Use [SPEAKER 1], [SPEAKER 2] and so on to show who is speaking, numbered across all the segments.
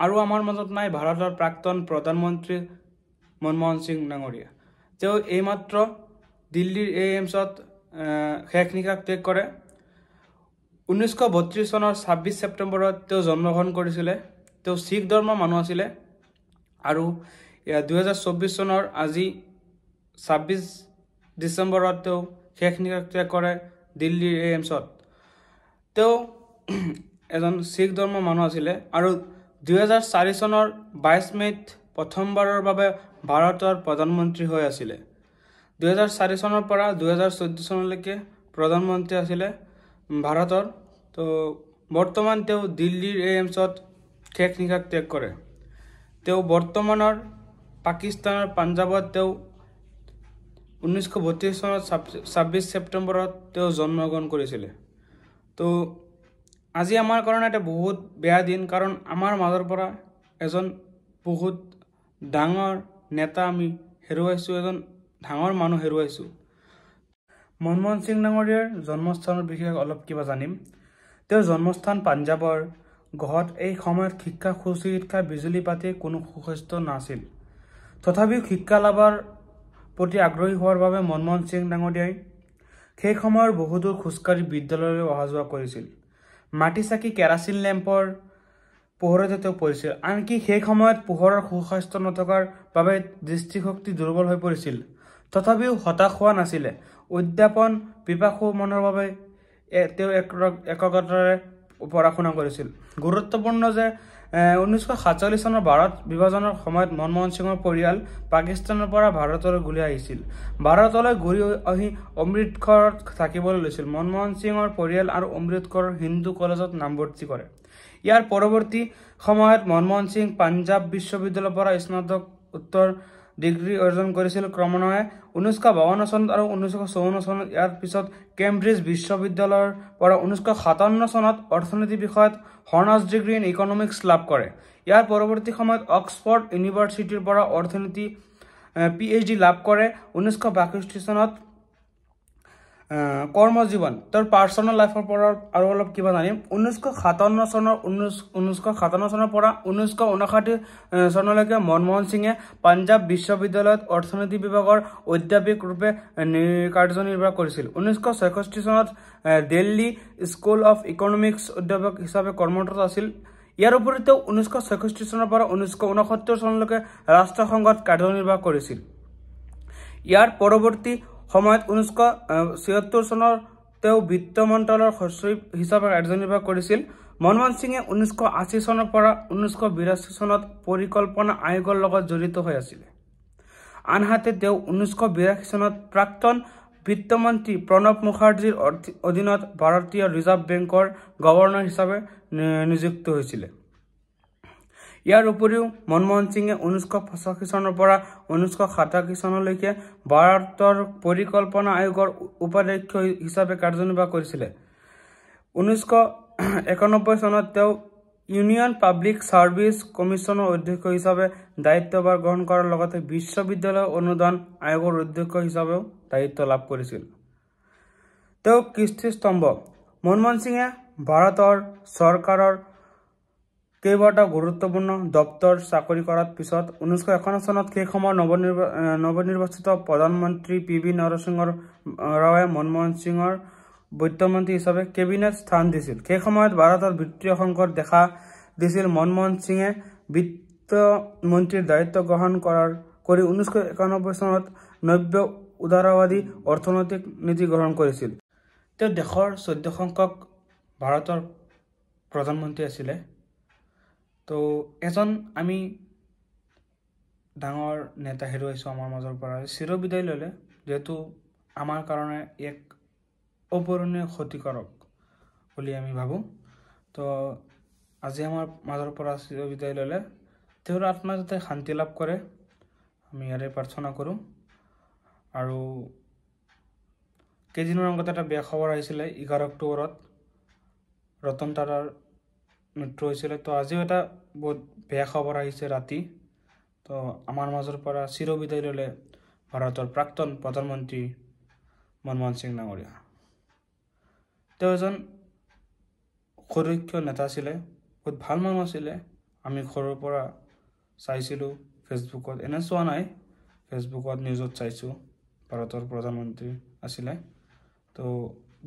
[SPEAKER 1] আৰু আমাৰ মাজত নাই ভাৰতৰ প্ৰাক্তন প্ৰধানমন্ত্ৰী মনমোহন সিং ডাঙৰীয়া। তেওঁ এইমাত্ৰ দিল্লীৰ এইমছত শেষ নিশাস ত্যাগ কৰে। 1932 চনৰ 26 ছেপ্টেম্বৰত তেওঁ জন্মগ্ৰহণ কৰিছিলে। তেওঁ শিখ ধৰ্মৰ মানুহ আছিলে আৰু 2024 চনৰ আজি 26 ডিচেম্বৰত তেওঁ শেষ নিশাস ত্যাগ কৰে দিল্লীৰ এইমছত। তেওঁ এজন শিখ ধৰ্মৰ মানুহ আছিলে আৰু 2004 চনৰ 22 মে'ত প্ৰথমবাৰৰ বাবে ভাৰতৰ প্ৰধানমন্ত্ৰী হৈ আছিলে। 2004 চনৰ পৰা 2014 চনলৈকে প্ৰধানমন্ত্ৰী আছিলে ভাৰতৰ। তো বৰ্তমান তেওঁ দিল্লীৰ এইমছত শেষ নিশাস ত্যাগ কৰে। তেওঁ বৰ্তমানৰ পাকিস্তানৰ পাঞ্জাবত তেওঁ 1932 চনত 26 ছেপ্টেম্বৰত তেওঁ জন্মগ্ৰহণ কৰিছিলে। তো আজি আমাৰ কাৰণে এটা বহুত বেয়া দিন, কাৰণ আমাৰ মাজৰ পৰা এজন বহুত ডাঙৰ নেতা আমি হেৰুৱাইছোঁ, এজন ডাঙৰ মানুহ হেৰুৱাইছোঁ। মনমোহন সিং ডাঙৰীয়াৰ জন্মস্থানৰ বিষয়ে অলপ কিবা জানিম। তেওঁৰ জন্মস্থান পাঞ্জাবৰ গহত। এই সময়ত শিক্ষা, সুচিকিৎসা, বিজুলী পাতি কোনো সুস্বাস্থ্য নাছিল। তথাপিও শিক্ষা লাভৰ প্ৰতি আগ্ৰহী হোৱাৰ বাবে মনমোহন সিং ডাঙৰীয়াই সেই সময়ৰ বহুদূৰ খোজকাঢ়ি বিদ্যালয়লৈ অহা যোৱা কৰিছিল। মাটি চাকি, কেৰাচিন লেম্পৰ পোহৰতে তেওঁ পঢ়িছিল। আনকি সেই সময়ত পোহৰৰ সুস্বাস্থ্য নথকাৰ বাবে দৃষ্টিশক্তি দুৰ্বল হৈ পৰিছিল। তথাপিও হতাশ হোৱা নাছিলে। অধ্যাপন পিপাসু মনৰ বাবে তেওঁ একাগ্ৰতাৰে পঢ়া শুনা কৰিছিল। গুৰুত্বপূৰ্ণ যে 1947 চনৰ ভাৰত বিভাজনৰ সময়ত মনমোহন সিঙৰ পৰিয়াল পাকিস্তানৰ পৰা ভাৰতলৈ ঘূৰি আহিছিল। ভাৰতলৈ ঘূৰি আহি অমৃতসৰত থাকিবলৈ লৈছিল। মনমোহন সিঙৰ পৰিয়াল আৰু অমৃতসৰৰ হিন্দু কলেজত নামভৰ্তি কৰে। ইয়াৰ পৰৱৰ্তী সময়ত মনমোহন সিং পাঞ্জাৱ বিশ্ববিদ্যালয়ৰ পৰা স্নাতকোত্তৰ ডিগ্ৰী অৰ্জন কৰিছিল। ক্ৰমান্বয়ে 1952 চনত আৰু 1954 চনত ইয়াৰ পিছত কেম্ব্ৰিজ বিশ্ববিদ্যালয়ৰ পৰা 1957 চনত অৰ্থনীতি বিষয়ত হনাৰ্ছ ডিগ্ৰী ইন ইকনমিক্স লাভ কৰে। ইয়াৰ পৰৱৰ্তী সময়ত অক্সফৰ্ড ইউনিভাৰ্চিটিৰ পৰা অৰ্থনীতি PhD লাভ কৰে। 1962 চনত কৰ্মজীৱন, তেওঁৰ পাৰ্চনেল লাইফৰ পৰা আৰু অলপ কিবা জানিম। 1957 চনৰ পৰা 1959 চনলৈকে মনমোহন সিঙে পাঞ্জাৱ বিশ্ববিদ্যালয়ত অৰ্থনীতি বিভাগৰ অধ্যাপক ৰূপে কাৰ্যনিৰ্বাহ কৰিছিল। 1966 চনত দিল্লী স্কুল অফ ইকনমিক্স অধ্যাপক হিচাপে কৰ্মৰত আছিল। ইয়াৰ উপৰি তেওঁ 1966 চনৰ পৰা 1969 চনলৈকে ৰাষ্ট্ৰসংঘত কাৰ্যনিৰ্বাহ কৰিছিল। ইয়াৰ পৰৱৰ্তী সময়ত 1976 চনৰ তেওঁ বিত্ত মন্ত্ৰালয়ৰ সচিব হিচাপে কাৰ্যনিৰ্বাহ কৰিছিল। মনমোহন সিঙে 1980 চনৰ পৰা 1982 চনত পৰিকল্পনা আয়োগৰ লগত জড়িত হৈ আছিল। আনহাতে তেওঁ 1982 চনত প্ৰাক্তন বিত্তমন্ত্ৰী প্ৰণৱ মুখাৰ্জীৰ অধীনত ভাৰতীয় ৰিজাৰ্ভ বেংকৰ গভৰ্ণৰ হিচাপে নিযুক্ত হৈছিল। ইয়াৰ উপৰিও মনমোহন সিঙে 1985 চনৰ পৰা 1987 চনলৈকে ভাৰতৰ পৰিকল্পনা আয়োগৰ উপাধ্যক্ষ হিচাপে কাৰ্যনিৰ্বাহ কৰিছিল। 1991 চনত তেওঁ ইউনিয়ন পাব্লিক ছাৰ্ভিচ কমিছনৰ অধ্যক্ষ হিচাপে দায়িত্বভাৰ গ্ৰহণ কৰাৰ লগতে বিশ্ববিদ্যালয় অনুদান আয়োগৰ অধ্যক্ষ হিচাপেও দায়িত্ব লাভ কৰিছিল। তেওঁ কীৰ্তিস্তম্ভ। মনমোহন সিঙে ভাৰতৰ চৰকাৰৰ কেইবাটাও গুৰুত্বপূৰ্ণ দপ্তৰ চাকৰি কৰাৰ পিছত 1951 চনত সেই সময়ৰ নৱনিৰ্বাচিত প্ৰধানমন্ত্ৰী PV নৰসিংহ ৰাওৱে মনমোহন সিঙৰ বিত্তমন্ত্ৰী হিচাপে কেবিনেট স্থান দিছিল। সেই সময়ত ভাৰতৰ বিত্তীয় সংকট দেখা দিছিল। মনমোহন সিঙে বিত্ত মন্ত্ৰীৰ দায়িত্ব গ্ৰহণ কৰি 1991 চনত নব্য উদাৰবাদী অৰ্থনৈতিক নীতি গ্ৰহণ কৰিছিল। তেওঁ দেশৰ 14 সংখ্যক ভাৰতৰ প্ৰধানমন্ত্ৰী আছিলে। তো এজন আমি ডাঙৰ নেতা হেৰুৱাইছোঁ আমাৰ মাজৰ পৰা। চিৰবিদায় ল'লে, যিহেতু আমাৰ কাৰণে এক অপূৰণীয় ক্ষতিকাৰক বুলি আমি ভাবোঁ। তো আজি আমাৰ মাজৰ পৰা চিৰবিদায় ল'লে, তেওঁৰ আত্মা যাতে শান্তি লাভ কৰে, আমি ইয়াৰে প্ৰাৰ্থনা কৰোঁ। আৰু কেইদিনৰ আগতে এটা বেয়া খবৰ আহিছিলে, 11 অক্টোবৰত ৰতন টাটাৰ মৃত্যু হৈছিলে। তো আজিও এটা বহুত বেয়া খবৰ আহিছে ৰাতি। তো আমাৰ মাজৰ পৰা চিৰবিদায় ল'লে ভাৰতৰ প্ৰাক্তন প্ৰধানমন্ত্ৰী মনমোহন সিং ডাঙৰীয়া। তেওঁ এজন সুদক্ষ নেতা আছিলে, বহুত ভাল মানুহ আছিলে আমি সৰুৰ পৰা চাইছিলোঁ ফেচবুকত, এনে চোৱা নাই, ফেচবুকত নিউজত চাইছোঁ ভাৰতৰ প্ৰধানমন্ত্ৰী আছিলে। তো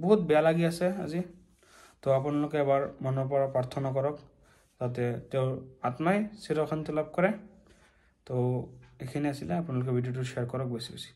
[SPEAKER 1] বহুত বেয়া লাগি আছে আজি। তো আপোনালোকে এবাৰ মনৰ পৰা প্ৰাৰ্থনা কৰক যাতে তেওঁৰ আত্মাই চিৰশান্তি লাভ কৰে। তো এইখিনি আছিলে, আপোনালোকে ভিডিঅ'টো শ্বেয়াৰ কৰক বেছি বেছি।